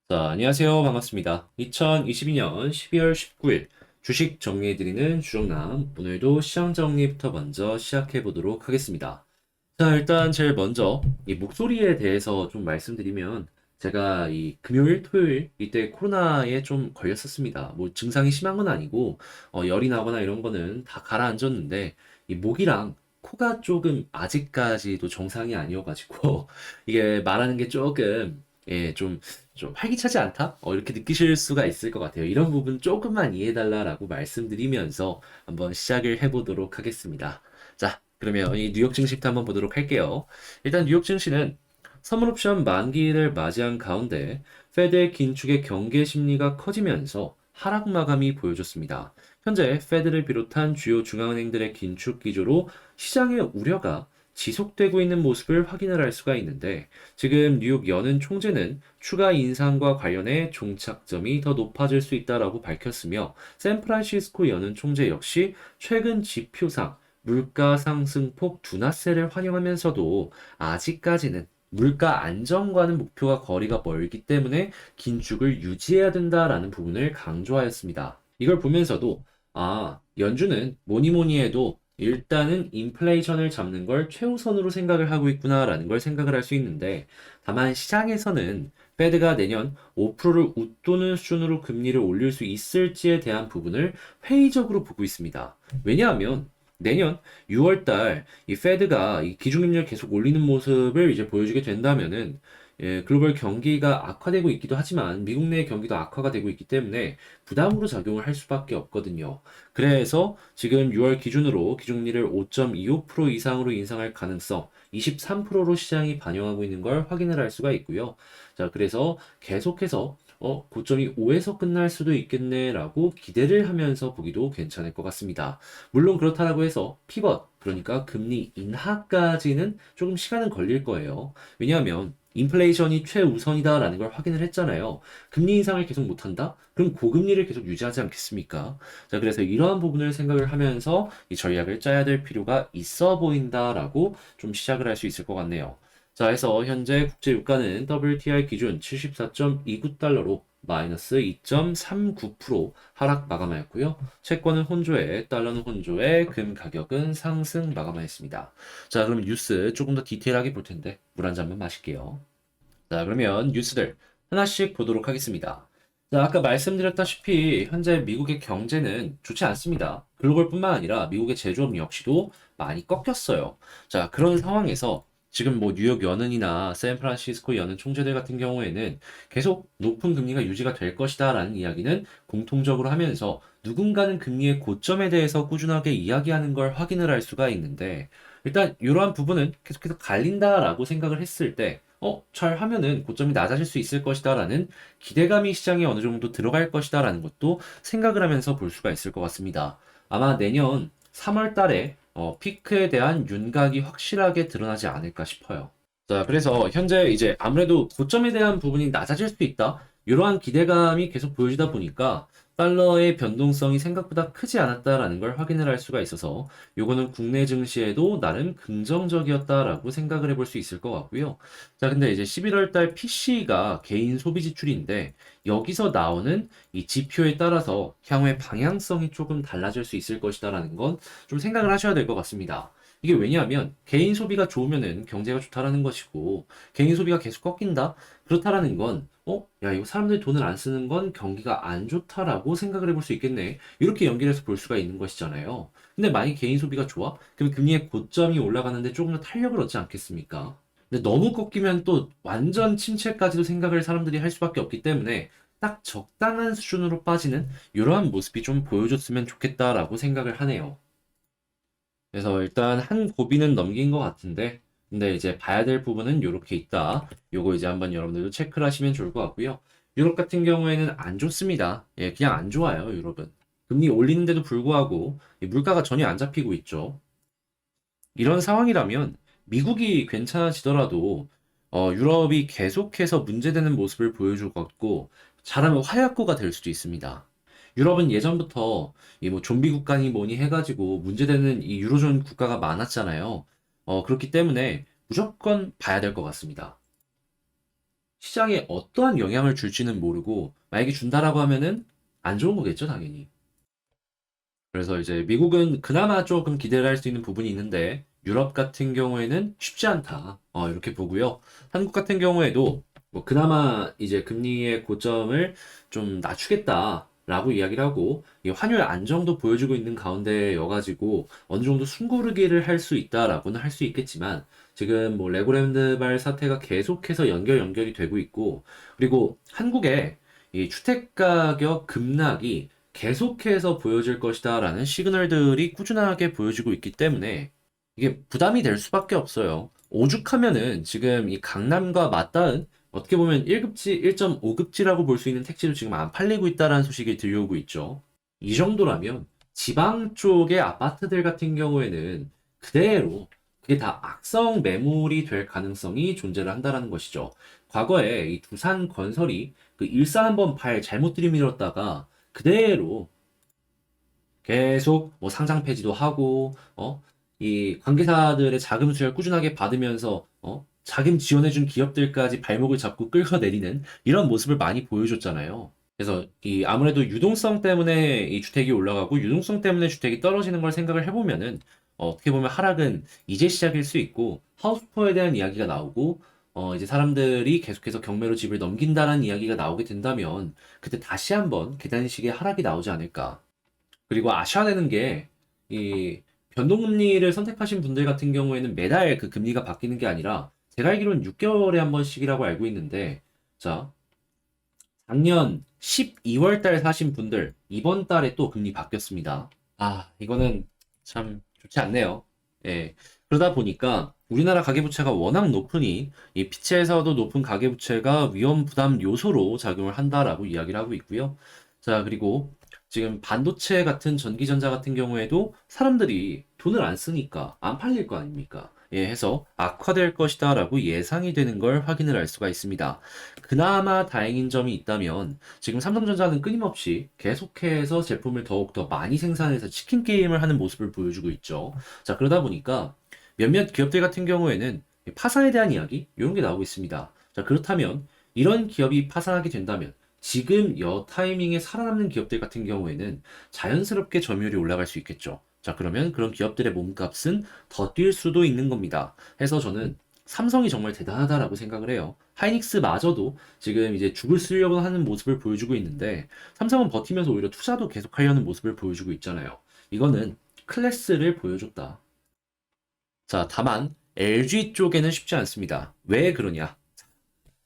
자, 안녕하세요. 반갑습니다. 2022년 12월 19일 주식 정리해드리는 주정남. 오늘도 시장 정리부터 먼저 시작해 보도록 하겠습니다. 자, 일단 제일 먼저 이 목소리에 대해서 좀 말씀드리면 제가 이 금요일, 토요일 이때 코로나에 좀 걸렸었습니다. 뭐 증상이 심한 건 아니고 열이 나거나 이런 거는 다 가라앉았는데 이 목이랑 코가 조금 아직까지도 정상이 아니어가지고 이게 말하는 게 조금 좀 활기차지 않다? 이렇게 느끼실 수가 있을 것 같아요. 이런 부분 조금만 이해해달라라고 말씀드리면서 한번 시작을 해보도록 하겠습니다. 자, 그러면 이 뉴욕 증시부터 한번 보도록 할게요. 일단 뉴욕 증시는 선물 옵션 만기를 맞이한 가운데 페드의 긴축의 경계 심리가 커지면서 하락 마감이 보여줬습니다. 현재 페드를 비롯한 주요 중앙은행들의 긴축 기조로 시장의 우려가 지속되고 있는 모습을 확인을 할 수가 있는데 지금 뉴욕 연은 총재는 추가 인상과 관련해 종착점이 더 높아질 수 있다라고 밝혔으며 샌프란시스코 연은 총재 역시 최근 지표상 물가 상승폭 둔화세를 환영하면서도 아직까지는 물가 안정과는 목표가 거리가 멀기 때문에 긴축을 유지해야 된다라는 부분을 강조하였습니다. 이걸 보면서도 연준은 뭐니 뭐니 해도 일단은 인플레이션을 잡는 걸 최우선으로 생각을 하고 있구나라는 걸 생각을 할 수 있는데 다만 시장에서는 페드가 내년 5%를 웃도는 수준으로 금리를 올릴 수 있을지에 대한 부분을 회의적으로 보고 있습니다. 왜냐하면 내년 6월 달 이 페드가 이 기준금리를 계속 올리는 모습을 이제 보여주게 된다면은 글로벌 경기가 악화되고 있기도 하지만 미국 내 경기도 악화가 되고 있기 때문에 부담으로 작용을 할 수밖에 없거든요. 그래서 지금 6월 기준으로 기준금리를 5.25% 이상으로 인상할 가능성 23%로 시장이 반영하고 있는 걸 확인을 할 수가 있고요. 자, 그래서 계속해서 고점이 5에서 끝날 수도 있겠네라고 기대를 하면서 보기도 괜찮을 것 같습니다. 물론 그렇다라고 해서 피벗, 그러니까 금리 인하까지는 조금 시간은 걸릴 거예요. 왜냐하면 인플레이션이 최우선이다라는 걸 확인을 했잖아요. 금리 인상을 계속 못한다? 그럼 고금리를 계속 유지하지 않겠습니까? 자, 그래서 이러한 부분을 생각을 하면서 이 전략을 짜야 될 필요가 있어 보인다라고 좀 시작을 할 수 있을 것 같네요. 자, 해서 현재 국제 유가는 WTI 기준 74.29달러로 마이너스 2.39% 하락 마감하였고요. 채권은 혼조에, 달러는 혼조에, 금 가격은 상승 마감하였습니다. 자, 그럼 뉴스 조금 더 디테일하게 볼 텐데 물 한 잔만 마실게요. 자, 그러면 뉴스들 하나씩 보도록 하겠습니다. 자, 아까 말씀드렸다시피 현재 미국의 경제는 좋지 않습니다. 글로벌뿐만 아니라 미국의 제조업 역시도 많이 꺾였어요. 자, 그런 상황에서 지금 뭐 뉴욕 연은이나 샌프란시스코 연은 총재들 같은 경우에는 계속 높은 금리가 유지가 될 것이다라는 이야기는 공통적으로 하면서 누군가는 금리의 고점에 대해서 꾸준하게 이야기하는 걸 확인을 할 수가 있는데 일단 이러한 부분은 계속해서 갈린다라고 생각을 했을 때 잘 하면은 고점이 낮아질 수 있을 것이다라는 기대감이 시장에 어느 정도 들어갈 것이다라는 것도 생각을 하면서 볼 수가 있을 것 같습니다. 아마 내년 3월 달에 피크에 대한 윤곽이 확실하게 드러나지 않을까 싶어요. 자, 그래서 현재 이제 아무래도 고점에 대한 부분이 낮아질 수 있다. 이러한 기대감이 계속 보여지다 보니까 달러의 변동성이 생각보다 크지 않았다라는 걸 확인을 할 수가 있어서 요거는 국내 증시에도 나름 긍정적이었다라고 생각을 해볼 수 있을 것 같고요. 자, 근데 이제 11월 달 PC가 개인 소비 지출인데 여기서 나오는 이 지표에 따라서 향후의 방향성이 조금 달라질 수 있을 것이다라는 건 좀 생각을 하셔야 될 것 같습니다. 이게 왜냐하면 개인 소비가 좋으면은 경제가 좋다라는 것이고 개인 소비가 계속 꺾인다? 그렇다라는 건 야, 이거 사람들이 돈을 안 쓰는 건 경기가 안 좋다라고 생각을 해볼 수 있겠네. 이렇게 연결해서 볼 수가 있는 것이잖아요. 근데 만약 개인 소비가 좋아? 그럼 금리의 고점이 올라가는데 조금 더 탄력을 얻지 않겠습니까? 근데 너무 꺾이면 또 완전 침체까지도 생각을 사람들이 할 수밖에 없기 때문에 딱 적당한 수준으로 빠지는 이러한 모습이 좀 보여줬으면 좋겠다라고 생각을 하네요. 그래서 일단 한 고비는 넘긴 것 같은데, 근데 이제 봐야 될 부분은 이렇게 있다. 요거 이제 한번 여러분들도 체크를 하시면 좋을 것 같고요. 유럽 같은 경우에는 안 좋습니다. 예, 그냥 안 좋아요, 유럽은. 금리 올리는데도 불구하고 이 물가가 전혀 안 잡히고 있죠. 이런 상황이라면 미국이 괜찮아지더라도 유럽이 계속해서 문제되는 모습을 보여줄 것 같고 잘하면 화약고가 될 수도 있습니다. 유럽은 예전부터 이 뭐 좀비 국가니 뭐니 해가지고 문제되는 이 유로존 국가가 많았잖아요. 그렇기 때문에 무조건 봐야 될 것 같습니다. 시장에 어떠한 영향을 줄지는 모르고 만약에 준다라고 하면은 안 좋은 거겠죠, 당연히. 그래서 이제 미국은 그나마 조금 기대를 할 수 있는 부분이 있는데 유럽 같은 경우에는 쉽지 않다. 이렇게 보고요. 한국 같은 경우에도 뭐 그나마 이제 금리의 고점을 좀 낮추겠다라고 이야기를 하고 이 환율 안정도 보여주고 있는 가운데여가지고 어느 정도 숨고르기를 할 수 있다라고는 할 수 있겠지만 지금 뭐 레고랜드발 사태가 계속해서 연결이 되고 있고 그리고 한국의 이 주택 가격 급락이 계속해서 보여질 것이다라는 시그널들이 꾸준하게 보여지고 있기 때문에 이게 부담이 될 수밖에 없어요. 오죽하면은 지금 이 강남과 맞닿은 어떻게 보면 1급지, 1.5급지라고 볼 수 있는 택지도 지금 안 팔리고 있다라는 소식이 들려오고 있죠. 이 정도라면 지방 쪽의 아파트들 같은 경우에는 그대로 그게 다 악성 매물이 될 가능성이 존재를 한다라는 것이죠. 과거에 이 두산 건설이 그 일사 한번 발 잘못 들이밀었다가 그대로 계속 뭐 상장 폐지도 하고, 이 관계사들의 자금 수혈 꾸준하게 받으면서, 자금 지원해준 기업들까지 발목을 잡고 끌어내리는 이런 모습을 많이 보여줬잖아요. 그래서 이 아무래도 유동성 때문에 이 주택이 올라가고 유동성 때문에 주택이 떨어지는 걸 생각을 해보면은 어떻게 보면 하락은 이제 시작일 수 있고 하우스포에 대한 이야기가 나오고 이제 사람들이 계속해서 경매로 집을 넘긴다는 이야기가 나오게 된다면 그때 다시 한번 계단식의 하락이 나오지 않을까. 그리고 아셔야 되는 게 이 변동금리를 선택하신 분들 같은 경우에는 매달 그 금리가 바뀌는 게 아니라 제가 알기로는 6개월에 한 번씩이라고 알고 있는데 자 작년 12월 달 사신 분들 이번 달에 또 금리 바뀌었습니다. 이거는 참 좋지 않네요. 예. 그러다 보니까 우리나라 가계부채가 워낙 높으니 이 피치에서도 높은 가계부채가 위험 부담 요소로 작용을 한다라고 이야기를 하고 있고요. 자, 그리고 지금 반도체 같은 전기전자 같은 경우에도 사람들이 돈을 안 쓰니까 안 팔릴 거 아닙니까? 예, 해서 악화될 것이다라고 예상이 되는 걸 확인을 할 수가 있습니다. 그나마 다행인 점이 있다면 지금 삼성전자는 끊임없이 계속해서 제품을 더욱더 많이 생산해서 치킨 게임을 하는 모습을 보여주고 있죠. 자, 그러다 보니까 몇몇 기업들 같은 경우에는 파산에 대한 이야기, 이런 게 나오고 있습니다. 자, 그렇다면 이런 기업이 파산하게 된다면 지금 여 타이밍에 살아남는 기업들 같은 경우에는 자연스럽게 점유율이 올라갈 수 있겠죠. 자, 그러면 그런 기업들의 몸값은 더 뛸 수도 있는 겁니다. 해서 저는 삼성이 정말 대단하다라고 생각을 해요. 하이닉스마저도 지금 이제 죽을 쓰려고 하는 모습을 보여주고 있는데 삼성은 버티면서 오히려 투자도 계속하려는 모습을 보여주고 있잖아요. 이거는 클래스를 보여줬다. 자, 다만 LG 쪽에는 쉽지 않습니다. 왜 그러냐?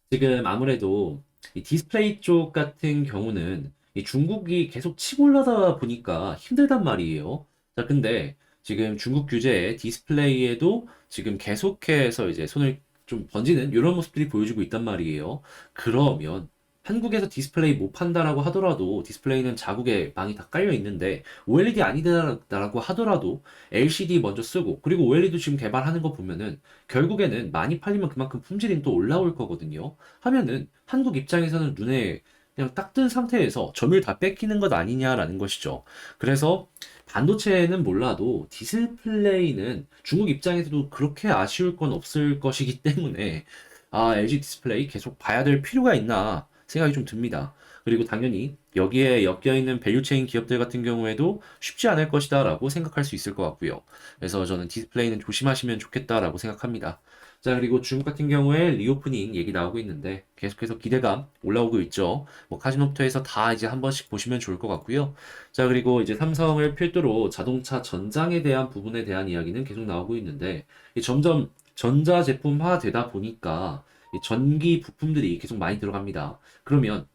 지금 아무래도 이 디스플레이 쪽 같은 경우는 이 중국이 계속 치고 올라다 보니까 힘들단 말이에요. 자, 근데 지금 중국 규제에 디스플레이에도 지금 계속해서 이제 손을 좀 번지는 이런 모습들이 보여지고 있단 말이에요. 그러면 한국에서 디스플레이 못 판다라고 하더라도 디스플레이는 자국에 많이 다 깔려 있는데 OLED 아니다라고 하더라도 LCD 먼저 쓰고 그리고 OLED도 지금 개발하는 거 보면은 결국에는 많이 팔리면 그만큼 품질이 또 올라올 거거든요. 하면은 한국 입장에서는 눈에 그냥 딱 뜬 상태에서 점유율 다 뺏기는 것 아니냐라는 것이죠. 그래서 반도체는 몰라도 디스플레이는 중국 입장에서도 그렇게 아쉬울 건 없을 것이기 때문에 LG 디스플레이 계속 봐야 될 필요가 있나 생각이 좀 듭니다. 그리고 당연히 여기에 엮여 있는 밸류체인 기업들 같은 경우에도 쉽지 않을 것이다라고 생각할 수 있을 것 같고요. 그래서 저는 디스플레이는 조심하시면 좋겠다라고 생각합니다. 자, 그리고 중국 같은 경우에 리오프닝 얘기 나오고 있는데 계속해서 기대감 올라오고 있죠. 뭐 카지노부터 해서 다 이제 한 번씩 보시면 좋을 것 같고요. 자, 그리고 이제 삼성을 필두로 자동차 전장에 대한 부분에 대한 이야기는 계속 나오고 있는데 점점 전자제품화 되다 보니까 이 전기 부품들이 계속 많이 들어갑니다. 그러면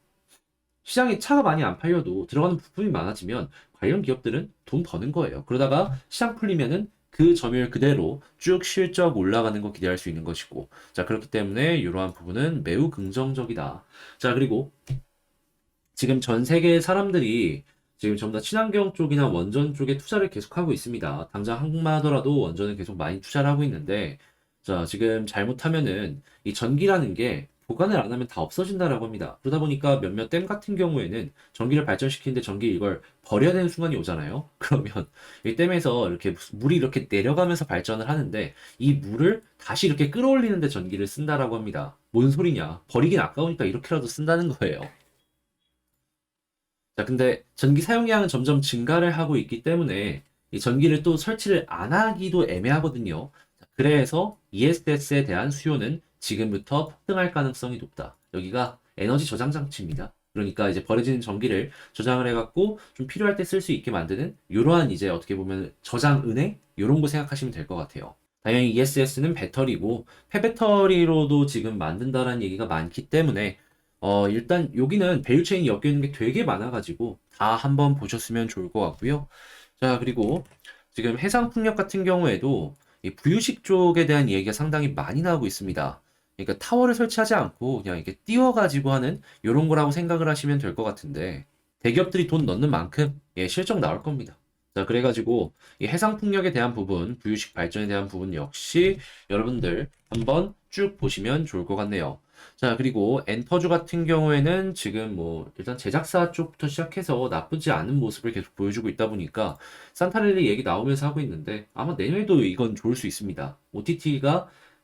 시장에 차가 많이 안 팔려도 들어가는 부품이 많아지면 관련 기업들은 돈 버는 거예요. 그러다가 시장 풀리면은 그 점유율 그대로 쭉 실적 올라가는 거 기대할 수 있는 것이고. 자, 그렇기 때문에 이러한 부분은 매우 긍정적이다. 자, 그리고 지금 전 세계 사람들이 지금 전부 다 친환경 쪽이나 원전 쪽에 투자를 계속하고 있습니다. 당장 한국만 하더라도 원전을 계속 많이 투자를 하고 있는데, 자, 지금 잘못하면은 이 전기라는 게 보관을 안 하면 다 없어진다라고 합니다. 그러다 보니까 몇몇 댐 같은 경우에는 전기를 발전시키는데 전기 이걸 버려야 되는 순간이 오잖아요. 그러면 이 댐에서 이렇게 물이 이렇게 내려가면서 발전을 하는데 이 물을 다시 이렇게 끌어올리는데 전기를 쓴다라고 합니다. 뭔 소리냐? 버리긴 아까우니까 이렇게라도 쓴다는 거예요. 자, 근데 전기 사용량은 점점 증가를 하고 있기 때문에 이 전기를 또 설치를 안 하기도 애매하거든요. 자, 그래서 ESS에 대한 수요는 지금부터 폭등할 가능성이 높다. 여기가 에너지 저장 장치입니다. 그러니까 이제 버려지는 전기를 저장을 해갖고 좀 필요할 때 쓸 수 있게 만드는 이러한 이제 어떻게 보면 저장 은행 이런 거 생각하시면 될 것 같아요. 당연히 ESS는 배터리고 폐배터리로도 지금 만든다라는 얘기가 많기 때문에 일단 여기는 밸류체인이 엮여 있는 게 되게 많아가지고 다 한번 보셨으면 좋을 것 같고요. 자, 그리고 지금 해상풍력 같은 경우에도 이 부유식 쪽에 대한 얘기가 상당히 많이 나오고 있습니다. 그러니까 타워를 설치하지 않고 그냥 이렇게 띄워가지고 하는 이런 거라고 생각을 하시면 될 것 같은데 대기업들이 돈 넣는 만큼 예, 실적 나올 겁니다. 자, 그래가지고 이 해상풍력에 대한 부분, 부유식 발전에 대한 부분 역시 여러분들 한번 쭉 보시면 좋을 것 같네요. 자, 그리고 엔터주 같은 경우에는 지금 뭐 일단 제작사 쪽부터 시작해서 나쁘지 않은 모습을 계속 보여주고 있다 보니까 산타렐리 얘기 나오면서 하고 있는데 아마 내년에도 이건 좋을 수 있습니다.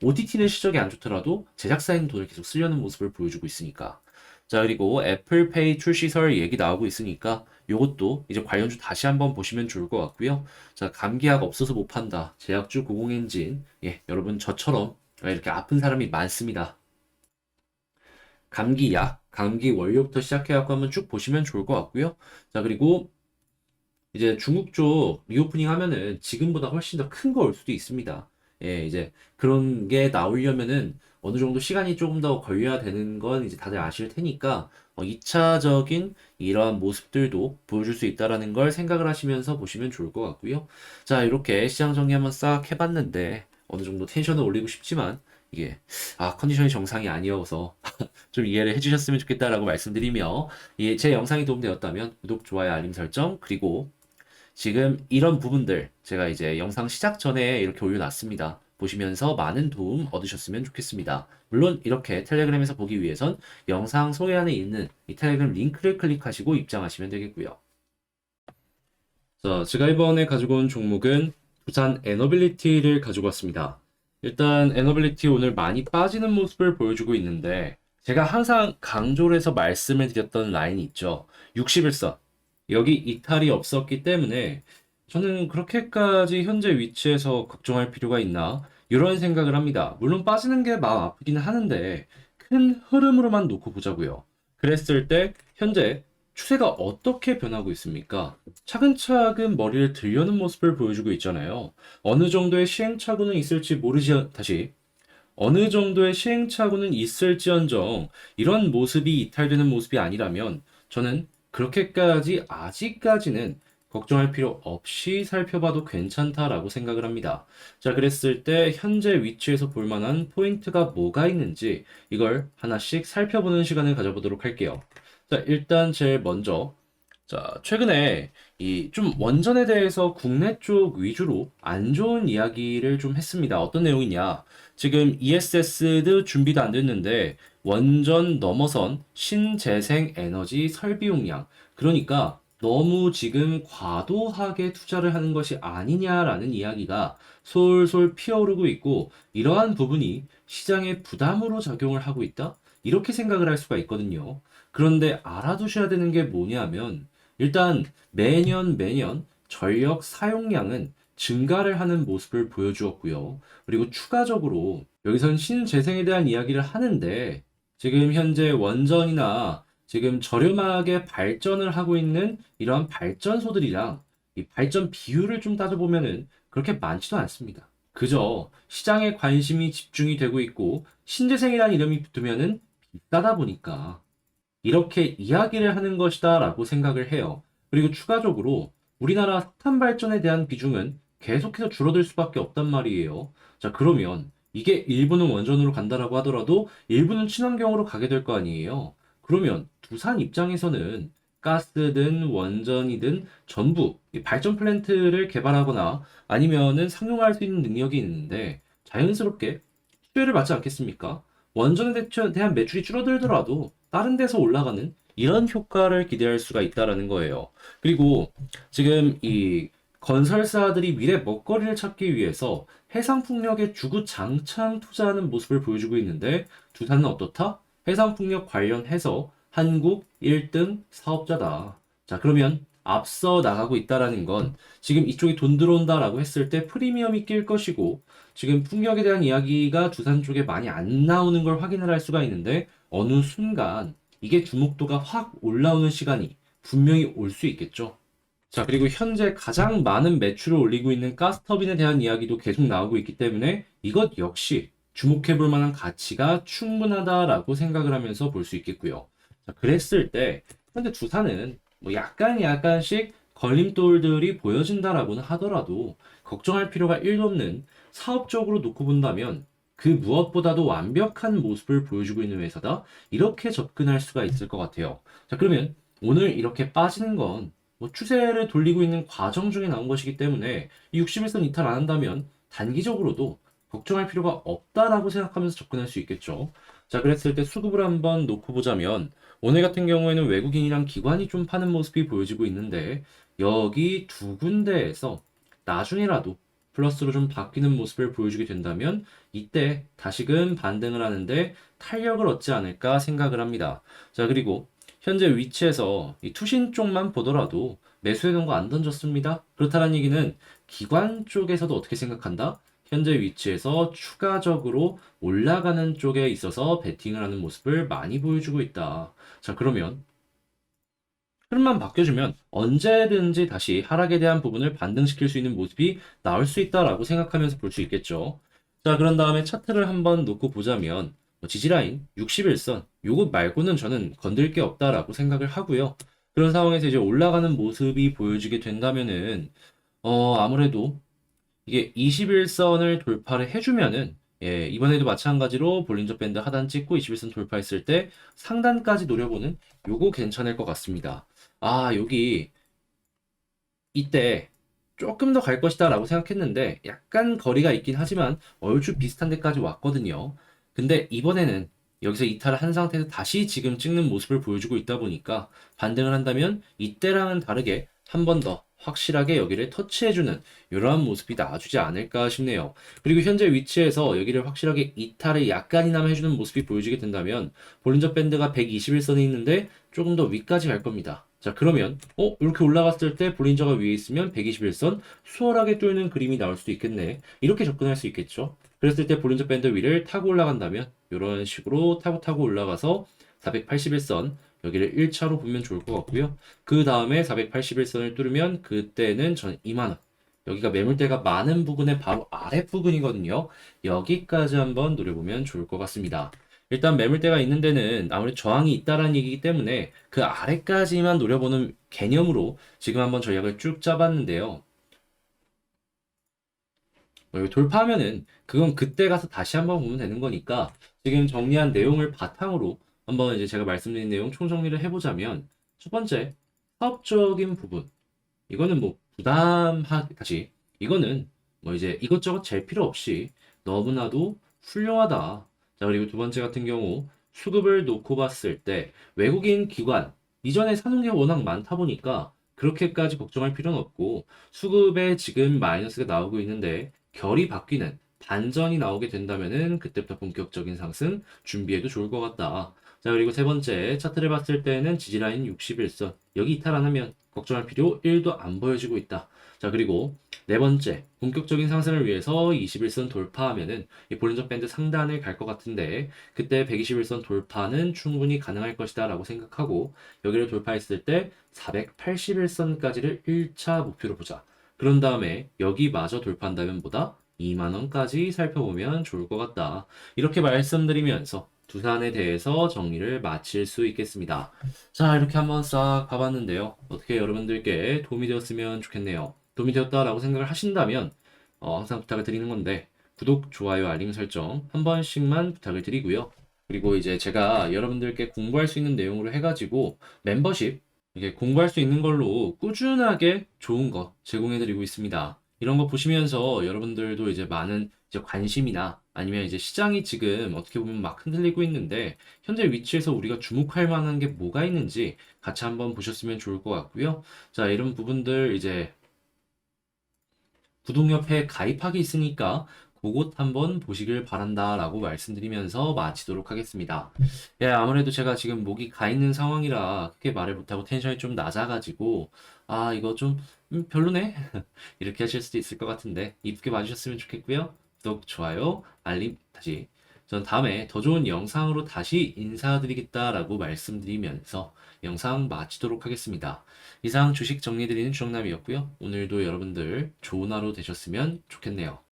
OTT는 실적이 안 좋더라도 제작사에는 돈을 계속 쓰려는 모습을 보여주고 있으니까. 자, 그리고 애플페이 출시설 얘기 나오고 있으니까 요것도 이제 관련주 다시 한번 보시면 좋을 것 같고요. 자, 감기약 없어서 못 판다. 제약주 고공행진. 예, 여러분 저처럼 이렇게 아픈 사람이 많습니다. 감기 약, 감기 원료부터 시작해갖고 한번 쭉 보시면 좋을 것 같고요. 자, 그리고 이제 중국 쪽 리오프닝 하면은 지금보다 훨씬 더 큰 거 올 수도 있습니다. 예, 이제 그런 게 나오려면은 어느 정도 시간이 조금 더 걸려야 되는 건 이제 다들 아실 테니까 2차적인 이러한 모습들도 보여줄 수 있다라는 걸 생각을 하시면서 보시면 좋을 것 같고요. 자, 이렇게 시장 정리 한번 싹 해봤는데 어느 정도 텐션을 올리고 싶지만 이게 컨디션이 정상이 아니어서 좀 이해를 해주셨으면 좋겠다라고 말씀드리며 제 영상이 도움되었다면 구독, 좋아요, 알림 설정 그리고 지금 이런 부분들 제가 이제 영상 시작 전에 이렇게 올려놨습니다. 보시면서 많은 도움 얻으셨으면 좋겠습니다. 물론 이렇게 텔레그램에서 보기 위해선 영상 소개란에 있는 이 텔레그램 링크를 클릭하시고 입장하시면 되겠고요. 자, 제가 이번에 가지고 온 종목은 부산 에너빌리티를 가지고 왔습니다. 일단 에너빌리티 오늘 많이 빠지는 모습을 보여주고 있는데 제가 항상 강조를 해서 말씀을 드렸던 라인이 있죠. 61선. 여기 이탈이 없었기 때문에 저는 그렇게까지 현재 위치에서 걱정할 필요가 있나? 이런 생각을 합니다. 물론 빠지는 게 마음 아프긴 하는데 큰 흐름으로만 놓고 보자고요. 그랬을 때 현재 추세가 어떻게 변하고 있습니까? 차근차근 머리를 들여는 모습을 보여주고 있잖아요. 어느 정도의 시행착오는 있을지 다시. 어느 정도의 시행착오는 있을지언정 이런 모습이 이탈되는 모습이 아니라면 저는 그렇게까지 아직까지는 걱정할 필요 없이 살펴봐도 괜찮다라고 생각을 합니다. 자, 그랬을 때 현재 위치에서 볼 만한 포인트가 뭐가 있는지 이걸 하나씩 살펴보는 시간을 가져보도록 할게요. 자, 일단 제일 먼저 자, 최근에 이 좀 원전에 대해서 국내 쪽 위주로 안 좋은 이야기를 좀 했습니다. 어떤 내용이냐? 지금 ESS도 준비도 안 됐는데 원전 넘어선 신재생 에너지 설비 용량. 그러니까 너무 지금 과도하게 투자를 하는 것이 아니냐라는 이야기가 솔솔 피어오르고 있고 이러한 부분이 시장에 부담으로 작용을 하고 있다? 이렇게 생각을 할 수가 있거든요. 그런데 알아두셔야 되는 게 뭐냐면 일단 매년 전력 사용량은 증가를 하는 모습을 보여주었고요. 그리고 추가적으로 여기선 신재생에 대한 이야기를 하는데 지금 현재 원전이나 지금 저렴하게 발전을 하고 있는 이러한 발전소들이랑 이 발전 비율을 좀 따져보면은 그렇게 많지도 않습니다. 그저 시장에 관심이 집중이 되고 있고 신재생이라는 이름이 붙으면은 비싸다 보니까 이렇게 이야기를 하는 것이다라고 생각을 해요. 그리고 추가적으로 우리나라 석탄 발전에 대한 비중은 계속해서 줄어들 수밖에 없단 말이에요. 자, 그러면 이게 일부는 원전으로 간다라고 하더라도 일부는 친환경으로 가게 될 거 아니에요. 그러면 두산 입장에서는 가스든 원전이든 전부 이 발전 플랜트를 개발하거나 아니면은 상용할 수 있는 능력이 있는데 자연스럽게 수혜를 받지 않겠습니까? 원전에 대한 매출이 줄어들더라도 다른 데서 올라가는 이런 효과를 기대할 수가 있다라는 거예요. 그리고 지금 이 건설사들이 미래 먹거리를 찾기 위해서 해상풍력에 주구장창 투자하는 모습을 보여주고 있는데 두산은 어떻다? 해상풍력 관련해서 한국 1등 사업자다. 자, 그러면 앞서 나가고 있다라는 건 지금 이쪽이 돈 들어온다라고 했을 때 프리미엄이 낄 것이고 지금 풍력에 대한 이야기가 두산 쪽에 많이 안 나오는 걸 확인을 할 수가 있는데 어느 순간 이게 주목도가 확 올라오는 시간이 분명히 올 수 있겠죠. 자, 그리고 현재 가장 많은 매출을 올리고 있는 가스터빈에 대한 이야기도 계속 나오고 있기 때문에 이것 역시 주목해 볼 만한 가치가 충분하다라고 생각을 하면서 볼 수 있겠고요. 자, 그랬을 때 현재 두산은 뭐 약간씩 걸림돌들이 보여진다라고는 하더라도 걱정할 필요가 1도 없는 사업적으로 놓고 본다면 그 무엇보다도 완벽한 모습을 보여주고 있는 회사다. 이렇게 접근할 수가 있을 것 같아요. 자, 그러면 오늘 이렇게 빠지는 건 뭐 추세를 돌리고 있는 과정 중에 나온 것이기 때문에 이 61선 이탈 안 한다면 단기적으로도 걱정할 필요가 없다라고 생각하면서 접근할 수 있겠죠. 자, 그랬을 때 수급을 한번 놓고 보자면 오늘 같은 경우에는 외국인이랑 기관이 좀 파는 모습이 보여지고 있는데 여기 두 군데에서 나중에라도 플러스로 좀 바뀌는 모습을 보여주게 된다면 이때 다시금 반등을 하는데 탄력을 얻지 않을까 생각을 합니다. 자, 그리고 현재 위치에서 이 투신 쪽만 보더라도 매수해놓은 거 안 던졌습니다. 그렇다는 얘기는 기관 쪽에서도 어떻게 생각한다? 현재 위치에서 추가적으로 올라가는 쪽에 있어서 베팅을 하는 모습을 많이 보여주고 있다. 자, 그러면 흐름만 바뀌어주면 언제든지 다시 하락에 대한 부분을 반등시킬 수 있는 모습이 나올 수 있다라고 생각하면서 볼 수 있겠죠. 자, 그런 다음에 차트를 한번 놓고 보자면 지지라인 61선 요것 말고는 저는 건들 게 없다라고 생각을 하고요. 그런 상황에서 이제 올라가는 모습이 보여지게 된다면은 아무래도 이게 21선을 돌파를 해주면은 예, 이번에도 마찬가지로 볼린저 밴드 하단 찍고 21선 돌파했을 때 상단까지 노려보는 요거 괜찮을 것 같습니다. 아, 여기 이때 조금 더 갈 것이다 라고 생각했는데 약간 거리가 있긴 하지만 얼추 비슷한 데까지 왔거든요. 근데 이번에는 여기서 이탈을 한 상태에서 다시 지금 찍는 모습을 보여주고 있다 보니까 반등을 한다면 이때랑은 다르게 한 번 더 확실하게 여기를 터치해주는 이러한 모습이 나와주지 않을까 싶네요. 그리고 현재 위치에서 여기를 확실하게 이탈을 약간이나마 해주는 모습이 보여지게 된다면 볼린저 밴드가 121선에 있는데 조금 더 위까지 갈 겁니다. 자, 그러면 이렇게 올라갔을 때 볼린저가 위에 있으면 121선 수월하게 뚫는 그림이 나올 수도 있겠네. 이렇게 접근할 수 있겠죠. 그랬을 때 볼린저 밴드 위를 타고 올라간다면 이런 식으로 타고 올라가서 481선 여기를 1차로 보면 좋을 것 같고요. 그 다음에 481선을 뚫으면 그때는 전 2만원. 여기가 매물대가 많은 부분의 바로 아랫부분이거든요. 여기까지 한번 노려보면 좋을 것 같습니다. 일단 매물대가 있는 데는 아무리 저항이 있다라는 얘기이기 때문에 그 아래까지만 노려보는 개념으로 지금 한번 전략을 쭉 짜봤는데요. 여기 돌파하면은 그건 그때 가서 다시 한번 보면 되는 거니까 지금 정리한 내용을 바탕으로 한번 이제 제가 말씀드린 내용 총정리를 해보자면 첫 번째 사업적인 부분 이거는 뭐 부담하지 이거는 뭐 이제 이것저것 잴 필요 없이 너무나도 훌륭하다. 자, 그리고 두 번째 같은 경우 수급을 놓고 봤을 때 외국인 기관 이전에 사놓은 게 워낙 많다 보니까 그렇게까지 걱정할 필요는 없고 수급에 지금 마이너스가 나오고 있는데 결이 바뀌는 반전이 나오게 된다면은 그때부터 본격적인 상승 준비해도 좋을 것 같다. 자, 그리고 세 번째 차트를 봤을 때는 지지라인 61선 여기 이탈 안 하면 걱정할 필요 1도 안 보여지고 있다. 자, 그리고 네 번째 본격적인 상승을 위해서 21선 돌파하면은 이 볼린저 밴드 상단을 갈 것 같은데 그때 121선 돌파는 충분히 가능할 것이다 라고 생각하고 여기를 돌파했을 때 481선까지를 1차 목표로 보자. 그런 다음에 여기마저 돌파한다면 보다 2만원까지 살펴보면 좋을 것 같다. 이렇게 말씀드리면서 두산에 대해서 정리를 마칠 수 있겠습니다. 자, 이렇게 한번 싹 봐봤는데요. 어떻게 여러분들께 도움이 되었으면 좋겠네요. 도움이 되었다라고 생각을 하신다면 항상 부탁을 드리는 건데 구독, 좋아요, 알림 설정 한 번씩만 부탁을 드리고요. 그리고 이제 제가 여러분들께 공부할 수 있는 내용으로 해가지고 멤버십 이게 공부할 수 있는 걸로 꾸준하게 좋은 거 제공해드리고 있습니다. 이런 거 보시면서 여러분들도 이제 많은 이제 관심이나 아니면 이제 시장이 지금 어떻게 보면 막 흔들리고 있는데 현재 위치에서 우리가 주목할 만한 게 뭐가 있는지 같이 한번 보셨으면 좋을 것 같고요. 자, 이런 부분들 이제 구독협회에 가입하기 있으니까 그곳 한번 보시길 바란다라고 말씀드리면서 마치도록 하겠습니다. 예, 아무래도 제가 지금 목이 가 있는 상황이라 크게 말을 못하고 텐션이 좀 낮아가지고 아, 이거 좀 별로네? 이렇게 하실 수도 있을 것 같은데 이쁘게 봐주셨으면 좋겠고요. 구독, 좋아요, 알림 다시 전 다음에 더 좋은 영상으로 다시 인사드리겠다라고 말씀드리면서 영상 마치도록 하겠습니다. 이상 주식 정리해드리는 주정남이었고요. 오늘도 여러분들 좋은 하루 되셨으면 좋겠네요.